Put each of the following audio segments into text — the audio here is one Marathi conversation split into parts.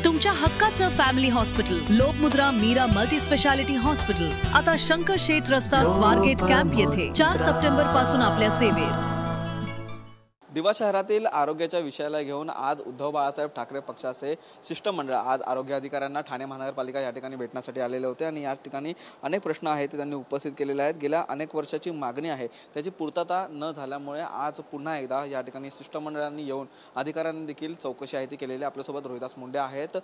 तुमच्या हक्काचं family hospital Lokmudra Meera multi speciality hospital आता शंकर शेठ रस्ता स्वारगेट कॅम्प येथे 4 सप्टेंबर पासून आपल्या सेवेत। दिवा शहरातील आरोग्याच्या विषयाला घेऊन आज उद्धव बाळासाहेब ठाकरे पक्षाचे शिष्टमंडळ आज आरोग्य अधिकाऱ्यांना ठाणे महानगरपालिका या ठिकाणी भेटण्यासाठी आलेले होते आणि या ठिकाणी अनेक प्रश्न आहेत ते त्यांनी उपस्थित केलेले आहेत। गेल्या अनेक वर्षाची मागणी आहे त्याची पूर्तता न झाल्यामुळे आज पुन्हा एकदा या ठिकाणी शिष्टमंडळांनी येऊन अधिकाऱ्यांनी देखील चौकशी आहे ती केलेली। आपल्यासोबत रोहिदास मुंडे आहेत।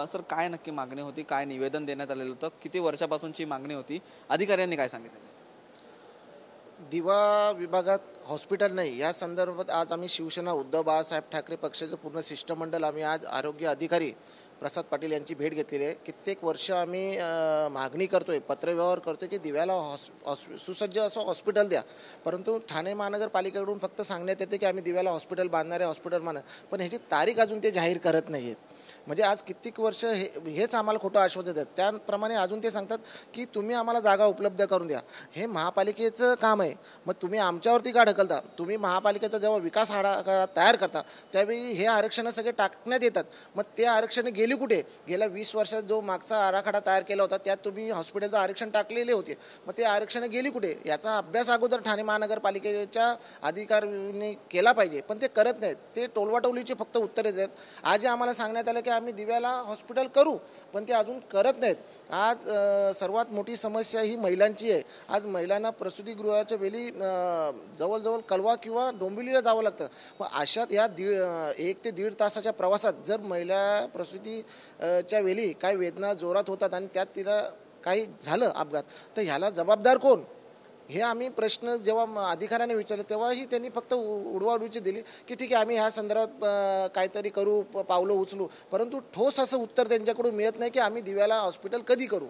सर, काय नक्की मागणी होती, काय निवेदन देण्यात आलेलं होतं, किती वर्षापासूनची मागणी होती, अधिकाऱ्यांनी काय सांगितलं? दिवा विभागात हॉस्पिटल नाही या संदर्भात आज आम्ही शिवसेना उद्धव बाळासाहेब ठाकरे पक्षाचं पूर्ण शिष्टमंडळ आम्ही आज आरोग्य अधिकारी प्रसाद पाटील यांची भेट घेतलेली आहे। कित्येक वर्ष आम्ही मागणी करतोय, पत्रव्यवहार करतोय की दिव्याला सुसज्ज असं हॉस्पिटल द्या, परंतु ठाणे महानगरपालिकेकडून फक्त सांगण्यात येते की आम्ही दिव्याला हॉस्पिटल बांधणारे हॉस्पिटल बांधणार, पण ह्याची तारीख अजून ते जाहीर करत नाही आहेत। म्हणजे आज कित्येक वर्ष हेच आम्हाला खोटं आश्वासन देतात। त्याप्रमाणे अजून ते सांगतात की तुम्ही आम्हाला जागा उपलब्ध करून द्या। हे महापालिकेचं काम आहे, मग तुम्ही आमच्यावरती का ढकलता? तुम्ही महापालिकेचा जेव्हा विकास आराखडा तयार करता त्यावेळी हे आरक्षण सगळे टाकण्यात येतात, मग ते आरक्षण गेली कुठे? गेल्या 20 वर्षात जो मागचा आराखडा तयार केला होता त्यात तुम्ही हॉस्पिटलचं आरक्षण टाकलेले होते, मग ते आरक्षण गेली कुठे? याचा अभ्यास अगोदर ठाणे महानगरपालिकेच्या अधिकाऱ्यांनी केला पाहिजे, पण ते करत नाहीत। ते टोलवाटोलीचे फक्त उत्तरे देतात। आज आम्हाला सांगण्यात आलं की आम्ही दिव्याला हॉस्पिटल करू, पण ते अजून करत नाहीत। आज सर्वात मोठी समस्या ही महिलांची आहे। आज महिलांना प्रसूतिगृहाच्या वेळी जवळजवळ कलवा किंवा डोंबिवलीला जावं लागतं। मग अशात या 1 ते 1.5 तासाच्या प्रवासात जर महिला प्रसूतीच्या वेळी काय वेदना जोरात होतात आणि त्यात तिला काही झालं अपघात, तर ह्याला जबाबदार कोण? हे आम्ही प्रश्न जेव्हा अधिकाऱ्याने विचारले तेव्हाही त्यांनी फक्त उडवाउडवीची दिली की ठीक आहे आम्ही ह्या संदर्भात काहीतरी करू, पावलं उचलू, परंतु ठोस असं उत्तर त्यांच्याकडून मिळत नाही की आम्ही दिव्याला हॉस्पिटल कधी करू।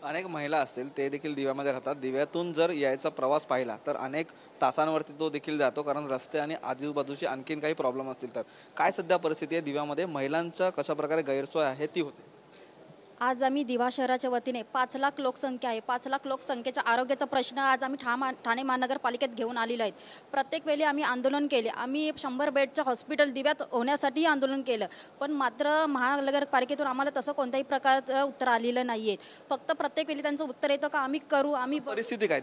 अनेक महिला असतील ते देखील दिव्यामध्ये राहतात। दिव्यातून जर यायचा प्रवास पाहिला तर अनेक तासांवरती तो देखील जातो, कारण रस्ते आणि आजूबाजूचे आणखीन काही प्रॉब्लेम असतील तर काय सध्या परिस्थिती आहे दिव्यामध्ये? महिलांचा कशा प्रकारे गैरसोय आहे ती होते? आज आम्ही दिवा शहराच्या वतीने 5 लाख लोकसंख्या आहे, 5 लाख लोकसंख्येचा आरोग्याचा प्रश्न आज आम्ही ठाणे महानगरपालिकेत घेऊन आलेलो आहेत। प्रत्येक वेळी आम्ही आंदोलन केले, आम्ही 100 बेडचं हॉस्पिटल दिव्यात होण्यासाठी आंदोलन केलं, पण मात्र महानगरपालिकेतून आम्हाला तसं कोणत्याही प्रकारचं उत्तर आलेलं नाही आहे। फक्त प्रत्येक वेळी त्यांचं उत्तर येतं का आम्ही करू। आम्ही परिस्थिती काय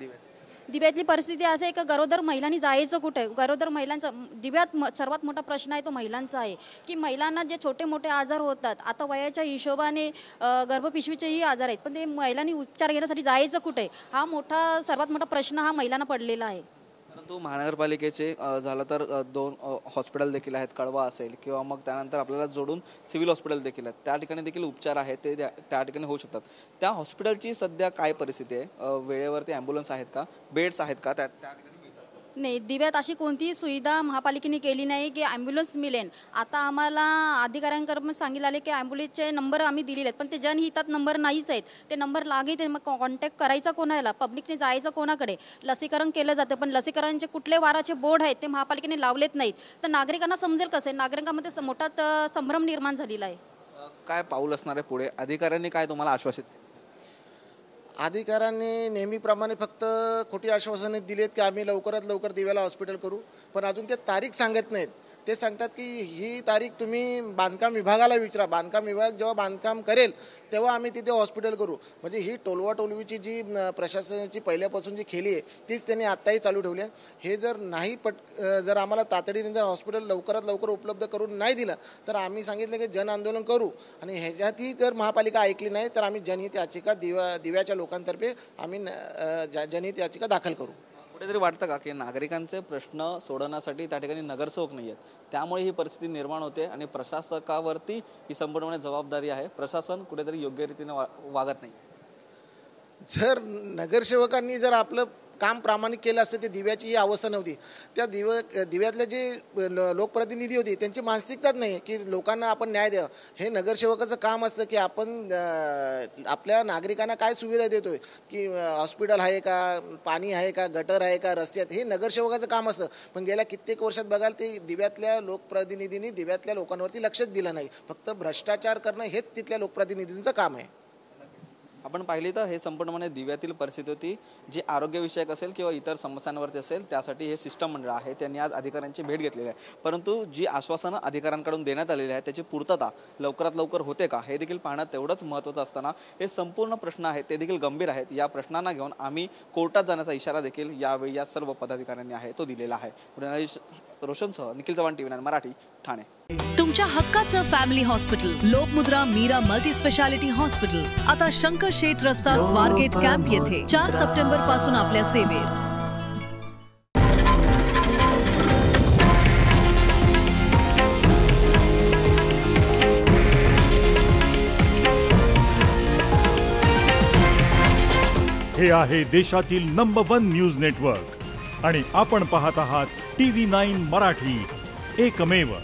दिव्यातली परिस्थिती असं आहे की गरोदर महिलांनी जायचं कुठे? गरोदर महिलांचा दिव्यात सर्वात मोठा प्रश्न आहे तो महिलांचा आहे की महिलांना जे छोटे मोठे आजार होतात, आता वयाच्या हिशोबाने गर्भपिशवीचेही आजार आहेत, पण ते महिलांनी उपचार घेण्यासाठी जायचं कुठे? हा सर्वात मोठा प्रश्न हा महिलांना पडलेला आहे। परंतु महानगरपालिकेचे झालं तर 2 हॉस्पिटल देखील आहेत, कळवा असेल किंवा मग त्यानंतर आपल्याला जोडून सिव्हिल हॉस्पिटल देखील आहेत, त्या ठिकाणी देखील उपचार आहेत ते त्या ठिकाणी होऊ शकतात। त्या हॉस्पिटलची सध्या काय परिस्थिती आहे? वेळेवरती ॲम्ब्युलन्स आहेत का, बेड्स आहेत का? त्या नाही, दिव्यात अशी कोणतीही सुविधा महापालिकेने केली नाही की ॲम्ब्युलन्स मिळेल। आता आम्हाला अधिकाऱ्यांकडून सांगितले की ॲम्ब्युलन्सचे नंबर आम्ही दिलेले आहेत, पण ते जनहितात नंबर नाहीच आहेत। ते नंबर लागेल, मग कॉन्टॅक्ट करायचा कोणाला? पब्लिकने जायचं कोणाकडे? लसीकरण केलं जातं, पण लसीकरणाचे कुठले वाराचे बोर्ड आहेत ते महापालिकेने लावलेत नाहीत, तर नागरिकांना समजेल कसं? नागरिकांमध्ये मोठा संभ्रम निर्माण झालेला आहे। काय पाऊल असणार आहे पुढे? अधिकाऱ्यांनी काय तुम्हाला आश्वासित केलं? अधिकाऱ्यांनी नेहमीप्रमाणे फक्त खोटी आश्वासने दिलीत की आम्ही लवकरात लवकर दिव्याला हॉस्पिटल करू, पण अजून ते तारीख सांगत नाहीत। ते सांगतात की ही तारीख तुम्ही बांधकाम विभागाला विचारा, बांधकाम विभाग जेव्हा बांधकाम करेल तेव्हा आम्ही तिथे हॉस्पिटल करू। म्हणजे ही टोलवाटोलवीची जी प्रशासनाची पहिल्यापासून जी खेळी आहे तीच त्यांनी आत्ताही चालू ठेवली आहे। हे जर नाही जर आम्हाला तातडीने जर हॉस्पिटल लवकरात लवकर उपलब्ध करून नाही दिलं तर आम्ही सांगितलं की जन आंदोलन करू, आणि ह्याच्यातही जर महापालिका ऐकली नाही तर आम्ही जनहित याचिका दिव्याच्या लोकांतर्फे आम्ही जनहित याचिका दाखल करू। कुठेतरी वाटतं का की नागरिकांचे प्रश्न सोडवण्यासाठी त्या ठिकाणी नगरसेवक नाही आहेत, त्यामुळे ही परिस्थिती निर्माण होते आणि प्रशासकावरती ही संपूर्णपणे जबाबदारी आहे? प्रशासन कुठेतरी योग्य रीतीने वागत नाही। जर नगरसेवकांनी जर आपलं काम प्रामाणिक केलं असतं ते दिव्याची ही अवस्था नव्हती। त्या दिव्यातले जे लोकप्रतिनिधी होते त्यांची मानसिकताच नाही की लोकांना आपण न्याय द्यावा। हे नगरसेवकाचं काम असतं की आपण आपल्या नागरिकांना काय सुविधा देतोय, की हॉस्पिटल आहे का, पाणी आहे का, गटर आहे का, रस्ते आहेत, हे नगरसेवकाचं काम असतं। पण गेल्या कित्येक वर्षात बघाल ते दिव्यातल्या लोकप्रतिनिधींनी दिव्यातल्या लोकांवरती लक्षच दिलं नाही, फक्त भ्रष्टाचार करणं हेच तिथल्या लोकप्रतिनिधींचं काम आहे। आपण पाहिली तर हे संपूर्णपणे दिव्यातील परिस्थिती होती, जी आरोग्यविषयक असेल किंवा इतर समस्यांवरती असेल त्यासाठी हे शिष्टमंडळ आहे त्यांनी आज अधिकाऱ्यांची भेट घेतलेली आहे। परंतु जी आश्वासनं अधिकाऱ्यांकडून देण्यात आलेली आहे त्याची पूर्तता लवकरात लवकर होते का हे देखील पाहणं तेवढंच महत्त्वाचं असताना हे संपूर्ण प्रश्न आहेत ते देखील गंभीर आहेत। या प्रश्नांना घेऊन आम्ही कोर्टात जाण्याचा इशारा देखील यावेळी या सर्व पदाधिकाऱ्यांनी आहे तो दिलेला आहे। रोशनसह निखिल चव्हाण, TV9 मराठी, ठाणे। तुमच्या हक्काचं family hospital Lokmudra Meera multi speciality hospital आता शंकर शेठ रस्ता स्वारगेट कॅम्प येथे 4 सप्टेंबर पासून आपल्या सेवेत। हे आहे देशातील नंबर 1 न्यूज नेटवर्क आणि आपण पाहत आहात TV9 मराठी, एकमेव।